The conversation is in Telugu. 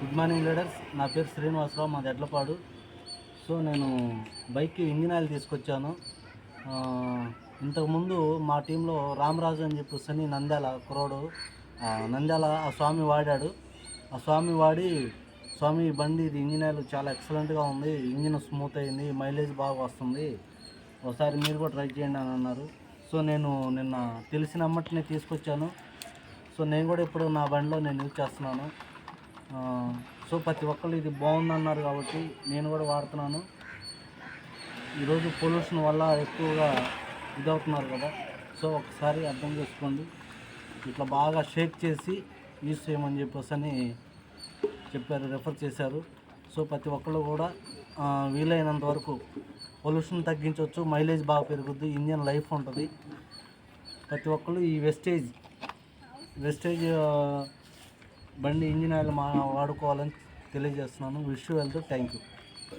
Good morning leaders. నా పేరు శ్రీనివాసరావు, మాది ఎడ్లపాడు. సో నేను బైక్కి ఇంజిన్ ఆయిల్ తీసుకొచ్చాను. ఇంతకుముందు మా టీంలో రామరాజు అని చెప్పేసి నంద్యాల కురోడు, నంద్యాల ఆ స్వామి వాడాడు. ఆ స్వామి వాడి స్వామి బండి ఇది ఇంజిన్ ఆయిల్ చాలా ఎక్సలెంట్గా ఉంది, ఇంజిన్ స్మూత్ అయింది, మైలేజ్ బాగా వస్తుంది, ఒకసారి మీరు కూడా ట్రై చేయండి అని అన్నారు. సో నేను నిన్న తెలిసిన అమ్మటిని తీసుకొచ్చాను. సో నేను కూడా ఇప్పుడు నా బండిలో నేను యూజ్ చేస్తున్నాను. సో ప్రతి ఒక్కళ్ళు ఇది బాగుందన్నారు కాబట్టి నేను కూడా వాడుతున్నాను. ఈరోజు పొల్యూషన్ వల్ల ఎక్కువగా ఇదవుతున్నారు కదా, సో ఒకసారి అర్థం చేసుకోండి. ఇట్లా బాగా షేక్ చేసి యూజ్ చేయమని చెప్పేసి చెప్పారు, రెఫర్ చేశారు. సో ప్రతి ఒక్కళ్ళు కూడా వీలైనంత వరకు పొల్యూషన్ తగ్గించవచ్చు, మైలేజ్ బాగా పెరుగుద్ది, ఇంజన్ లైఫ్ ఉంటుంది. ప్రతి ఒక్కళ్ళు ఈ వెస్టేజ్ బండి ఇంజిన్ ఆయిల్ వాడుకోవాలని తెలియజేస్తున్నాను. Wish you wealth. Thank you.